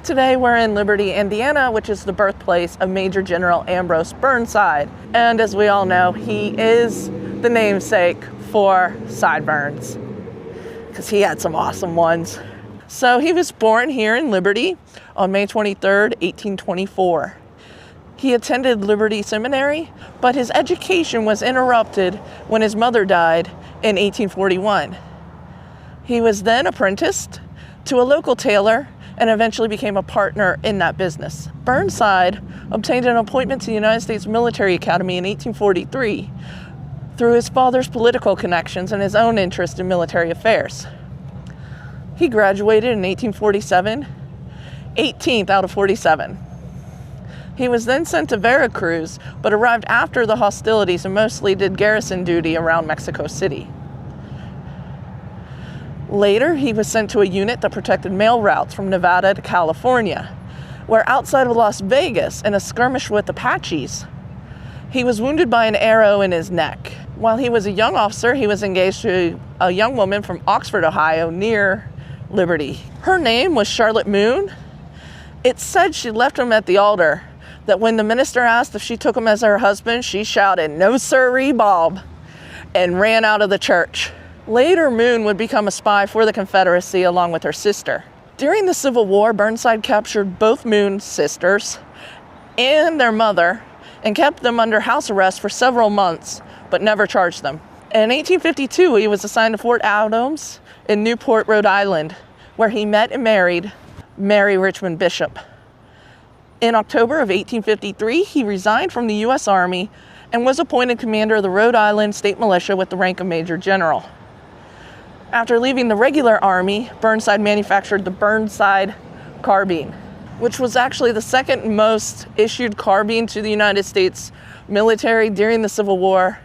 Today we're in Liberty, Indiana, which is the birthplace of Major General Ambrose Burnside. And as we all know, he is the namesake for sideburns, because he had some awesome ones. So he was born here in Liberty on May 23rd, 1824. He attended Liberty Seminary, but his education was interrupted when his mother died in 1841. He was then apprenticed to a local tailor and eventually became a partner in that business. Burnside obtained an appointment to the United States Military Academy in 1843 through his father's political connections and his own interest in military affairs. He graduated in 1847, 18th out of 47. He was then sent to Veracruz, but arrived after the hostilities and mostly did garrison duty around Mexico City. Later, he was sent to a unit that protected mail routes from Nevada to California, where outside of Las Vegas, in a skirmish with Apaches, he was wounded by an arrow in his neck. While he was a young officer, he was engaged to a young woman from Oxford, Ohio, near Liberty. Her name was Charlotte Moon. It's said she left him at the altar, that when the minister asked if she took him as her husband, she shouted, "No sirree, Bob," and ran out of the church. Later, Moon would become a spy for the Confederacy along with her sister. During the Civil War, Burnside captured both Moon's sisters and their mother and kept them under house arrest for several months, but never charged them. In 1852, he was assigned to Fort Adams in Newport, Rhode Island, where he met and married Mary Richmond Bishop. In October of 1853, he resigned from the U.S. Army and was appointed commander of the Rhode Island State Militia with the rank of Major General. After leaving the regular army, Burnside manufactured the Burnside carbine, which was actually the second most issued carbine to the United States military during the Civil War.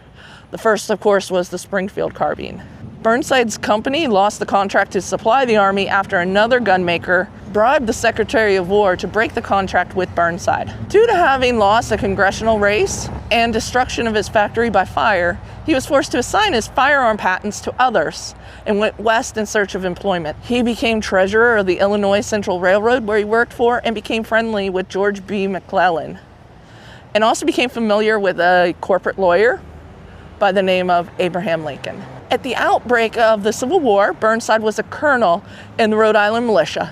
The first, of course, was the Springfield carbine. Burnside's company lost the contract to supply the Army after another gunmaker bribed the Secretary of War to break the contract with Burnside. Due to having lost a congressional race and destruction of his factory by fire, he was forced to assign his firearm patents to others and went west in search of employment. He became treasurer of the Illinois Central Railroad, where he worked for, and became friendly with George B. McClellan, and also became familiar with a corporate lawyer by the name of Abraham Lincoln. At the outbreak of the Civil War, Burnside was a colonel in the Rhode Island militia.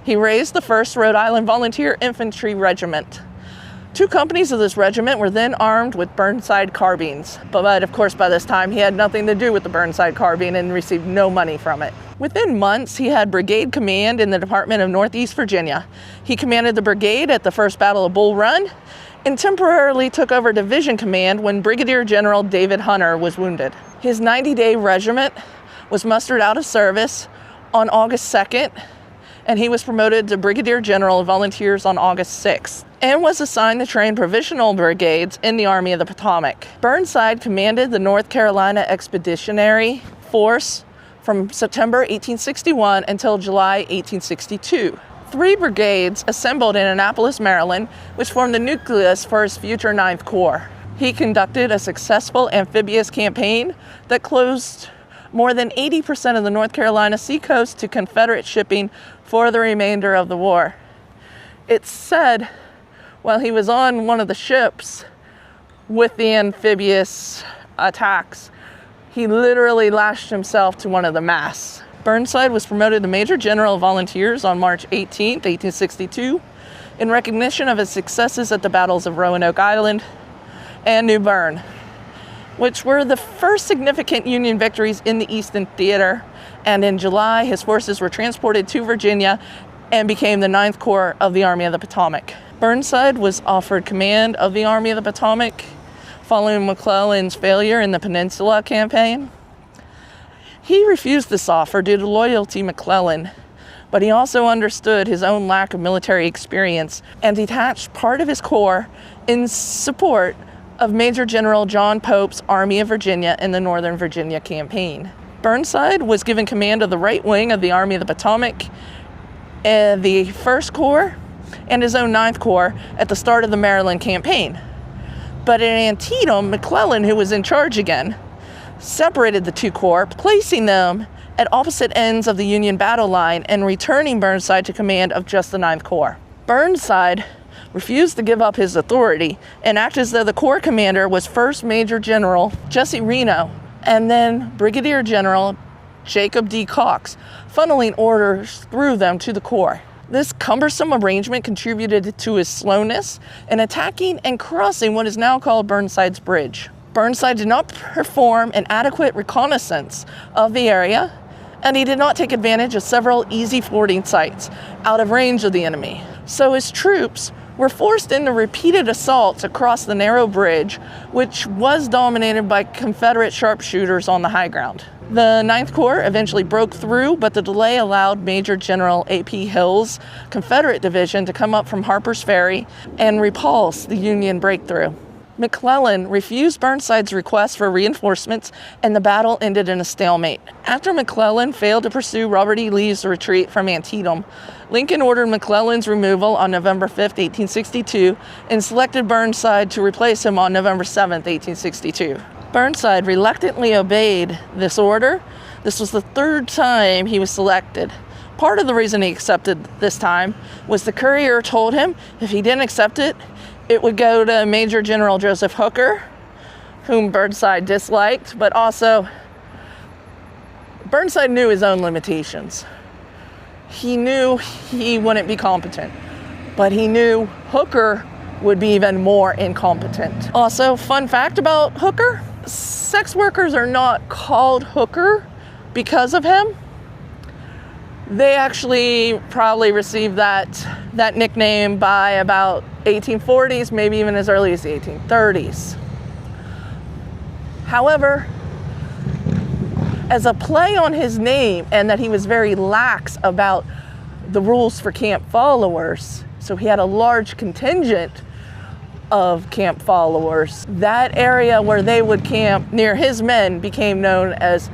He raised the 1st Rhode Island Volunteer Infantry Regiment. 2 companies of this regiment were then armed with Burnside carbines. But of course, by this time, he had nothing to do with the Burnside carbine and received no money from it. Within months, he had brigade command in the Department of Northeast Virginia. He commanded the brigade at the First Battle of Bull Run and temporarily took over division command when Brigadier General David Hunter was wounded. His 90-day regiment was mustered out of service on August 2nd, and he was promoted to Brigadier General of Volunteers on August 6th, and was assigned to train provisional brigades in the Army of the Potomac. Burnside commanded the North Carolina Expeditionary Force from September 1861 until July 1862. 3 brigades assembled in Annapolis, Maryland, which formed the nucleus for his future 9th Corps. He conducted a successful amphibious campaign that closed more than 80% of the North Carolina seacoast to Confederate shipping for the remainder of the war. It's said while he was on one of the ships with the amphibious attacks, he literally lashed himself to one of the masts. Burnside was promoted to Major General of Volunteers on March 18, 1862, in recognition of his successes at the battles of Roanoke Island and New Bern, which were the first significant Union victories in the Eastern Theater. And in July, his forces were transported to Virginia and became the 9th Corps of the Army of the Potomac. Burnside was offered command of the Army of the Potomac following McClellan's failure in the Peninsula Campaign. He refused this offer due to loyalty to McClellan, but he also understood his own lack of military experience and detached part of his corps in support of Major General John Pope's Army of Virginia in the Northern Virginia campaign. Burnside was given command of the right wing of the Army of the Potomac, the 1st Corps, and his own 9th Corps at the start of the Maryland campaign. But at Antietam, McClellan, who was in charge again, separated the 2 corps, placing them at opposite ends of the Union battle line and returning Burnside to command of just the 9th Corps. Burnside refused to give up his authority and acted as though the Corps commander was first Major General Jesse Reno and then Brigadier General Jacob D. Cox, funneling orders through them to the Corps. This cumbersome arrangement contributed to his slowness in attacking and crossing what is now called Burnside's Bridge. Burnside did not perform an adequate reconnaissance of the area, and he did not take advantage of several easy fording sites out of range of the enemy. So his troops were forced into repeated assaults across the narrow bridge, which was dominated by Confederate sharpshooters on the high ground. The 9th Corps eventually broke through, but the delay allowed Major General A.P. Hill's Confederate division to come up from Harper's Ferry and repulse the Union breakthrough. McClellan refused Burnside's request for reinforcements, and the battle ended in a stalemate. After McClellan failed to pursue Robert E. Lee's retreat from Antietam, Lincoln ordered McClellan's removal on November 5, 1862, and selected Burnside to replace him on November 7, 1862. Burnside reluctantly obeyed this order. This was the 3rd time he was selected. Part of the reason he accepted this time was the courier told him if he didn't accept it, it would go to Major General Joseph Hooker, whom Burnside disliked, but also Burnside knew his own limitations. He knew he wouldn't be competent, but he knew Hooker would be even more incompetent. Also, fun fact about Hooker, sex workers are not called Hooker because of him. They actually probably received that nickname by about 1840s, maybe even as early as the 1830s. However, as a play on his name and that he was very lax about the rules for camp followers, so he had a large contingent of camp followers, that area where they would camp near his men became known as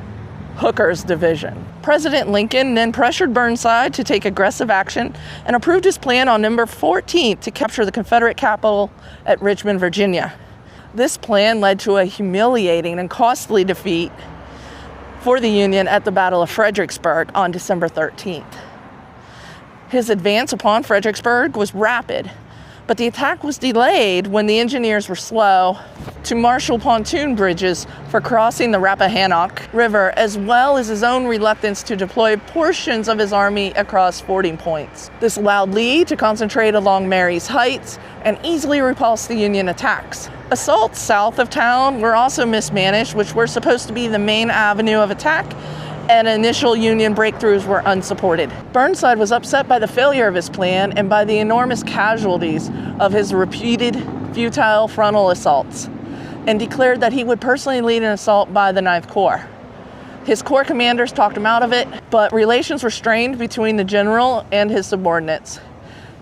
Hooker's Division. President Lincoln then pressured Burnside to take aggressive action and approved his plan on November 14th to capture the Confederate capital at Richmond, Virginia. This plan led to a humiliating and costly defeat for the Union at the Battle of Fredericksburg on December 13th. His advance upon Fredericksburg was rapid, but the attack was delayed when the engineers were slow to marshal pontoon bridges for crossing the Rappahannock River, as well as his own reluctance to deploy portions of his army across fording points. This allowed Lee to concentrate along Marye's Heights and easily repulse the Union attacks. Assaults south of town were also mismanaged, which were supposed to be the main avenue of attack, and initial Union breakthroughs were unsupported. Burnside was upset by the failure of his plan and by the enormous casualties of his repeated futile frontal assaults, and declared that he would personally lead an assault by the 9th Corps. His Corps commanders talked him out of it, but relations were strained between the general and his subordinates.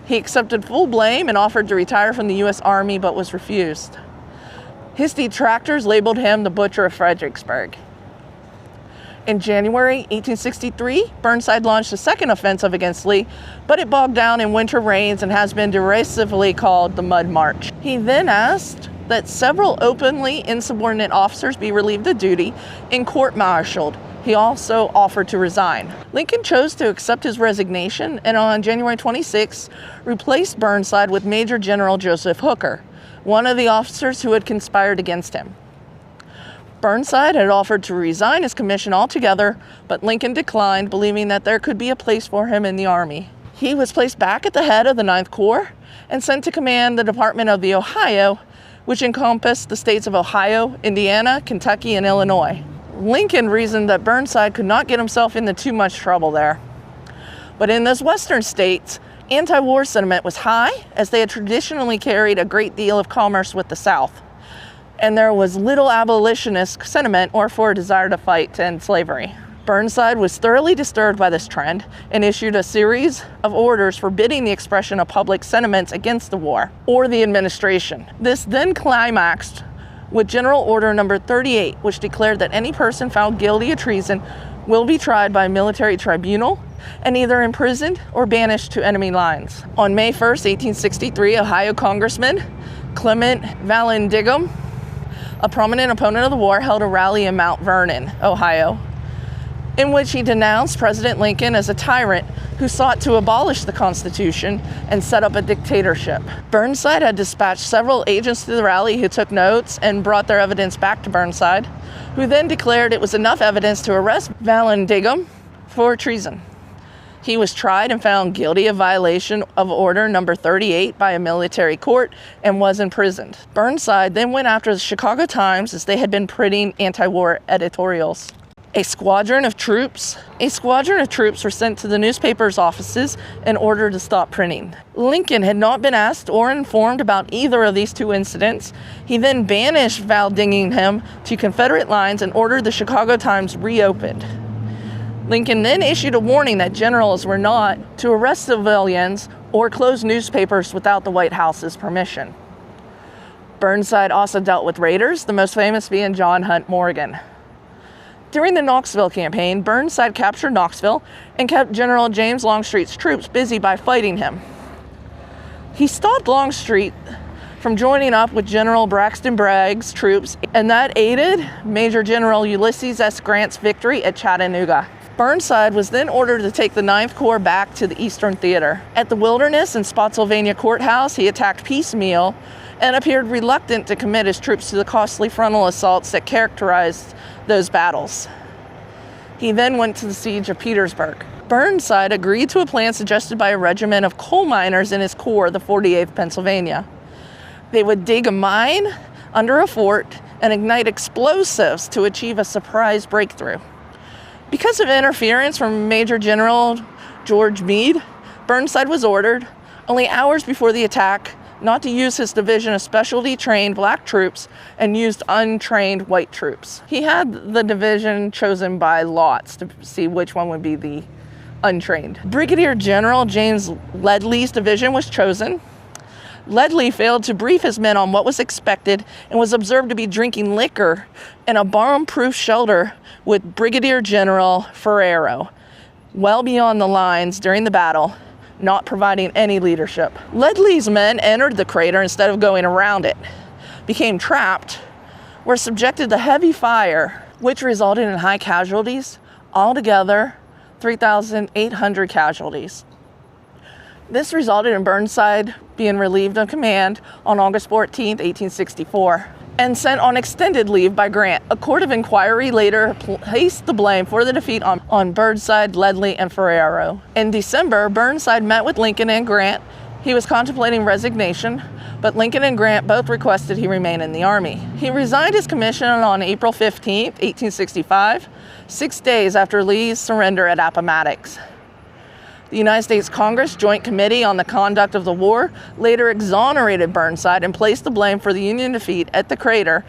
He accepted full blame and offered to retire from the U.S. Army, but was refused. His detractors labeled him the Butcher of Fredericksburg. In January 1863, Burnside launched a second offensive against Lee, but it bogged down in winter rains and has been derisively called the Mud March. He then asked that several openly insubordinate officers be relieved of duty and court-martialed. He also offered to resign. Lincoln chose to accept his resignation and on January 26 replaced Burnside with Major General Joseph Hooker, one of the officers who had conspired against him. Burnside had offered to resign his commission altogether, but Lincoln declined, believing that there could be a place for him in the Army. He was placed back at the head of the 9th Corps and sent to command the Department of the Ohio, which encompassed the states of Ohio, Indiana, Kentucky, and Illinois. Lincoln reasoned that Burnside could not get himself into too much trouble there. But in those western states, anti-war sentiment was high, as they had traditionally carried a great deal of commerce with the South, and there was little abolitionist sentiment or for a desire to fight to end slavery. Burnside was thoroughly disturbed by this trend and issued a series of orders forbidding the expression of public sentiments against the war or the administration. This then climaxed with General Order Number 38, which declared that any person found guilty of treason will be tried by a military tribunal and either imprisoned or banished to enemy lines. On May 1st, 1863, Ohio Congressman Clement Vallandigham, a prominent opponent of the war, held a rally in Mount Vernon, Ohio. in which he denounced President Lincoln as a tyrant who sought to abolish the Constitution and set up a dictatorship. Burnside had dispatched several agents to the rally who took notes and brought their evidence back to Burnside, who then declared it was enough evidence to arrest Vallandigham for treason. He was tried and found guilty of violation of Order Number 38 by a military court and was imprisoned. Burnside then went after the Chicago Times as they had been printing anti-war editorials. A squadron of troops were sent to the newspaper's offices in order to stop printing. Lincoln had not been asked or informed about either of these two incidents. He then banished Vallandigham to Confederate lines and ordered the Chicago Times reopened. Lincoln then issued a warning that generals were not to arrest civilians or close newspapers without the White House's permission. Burnside also dealt with raiders, the most famous being John Hunt Morgan. During the Knoxville campaign, Burnside captured Knoxville and kept General James Longstreet's troops busy by fighting him. He stopped Longstreet from joining up with General Braxton Bragg's troops, and that aided Major General Ulysses S. Grant's victory at Chattanooga. Burnside was then ordered to take the 9th Corps back to the Eastern Theater. At the Wilderness and Spotsylvania Courthouse, he attacked piecemeal and appeared reluctant to commit his troops to the costly frontal assaults that characterized those battles. He then went to the siege of Petersburg. Burnside agreed to a plan suggested by a regiment of coal miners in his corps, the 48th Pennsylvania. They would dig a mine under a fort and ignite explosives to achieve a surprise breakthrough. Because of interference from Major General George Meade, Burnside was ordered, only hours before the attack, not to use his division of specialty trained black troops and used untrained white troops. He had the division chosen by lots to see which one would be the untrained. Brigadier General James Ledley's division was chosen. Ledley failed to brief his men on what was expected and was observed to be drinking liquor in a bomb-proof shelter with Brigadier General Ferrero, well beyond the lines during the battle, not providing any leadership. Ledley's men entered the crater instead of going around it, became trapped, were subjected to heavy fire, which resulted in high casualties, altogether 3,800 casualties. This resulted in Burnside being relieved of command on August 14, 1864, and sent on extended leave by Grant. A court of inquiry later placed the blame for the defeat on Burnside, Ledley, and Ferrero. In December, Burnside met with Lincoln and Grant. He was contemplating resignation, but Lincoln and Grant both requested he remain in the Army. He resigned his commission on April 15, 1865, 6 days after Lee's surrender at Appomattox. The United States Congress Joint Committee on the Conduct of the War later exonerated Burnside and placed the blame for the Union defeat at the crater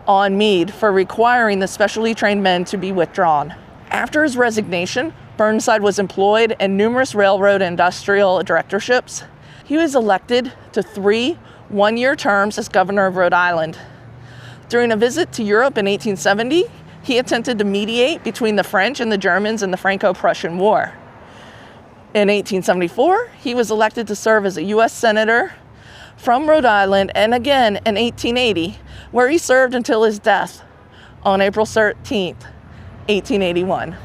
on Meade for requiring the specially trained men to be withdrawn. After his resignation, Burnside was employed in numerous railroad and industrial directorships. He was elected to 3 one-year terms as governor of Rhode Island. During a visit to Europe in 1870, he attempted to mediate between the French and the Germans in the Franco-Prussian War. In 1874, he was elected to serve as a U.S. Senator from Rhode Island, and again in 1880, where he served until his death on April 13, 1881.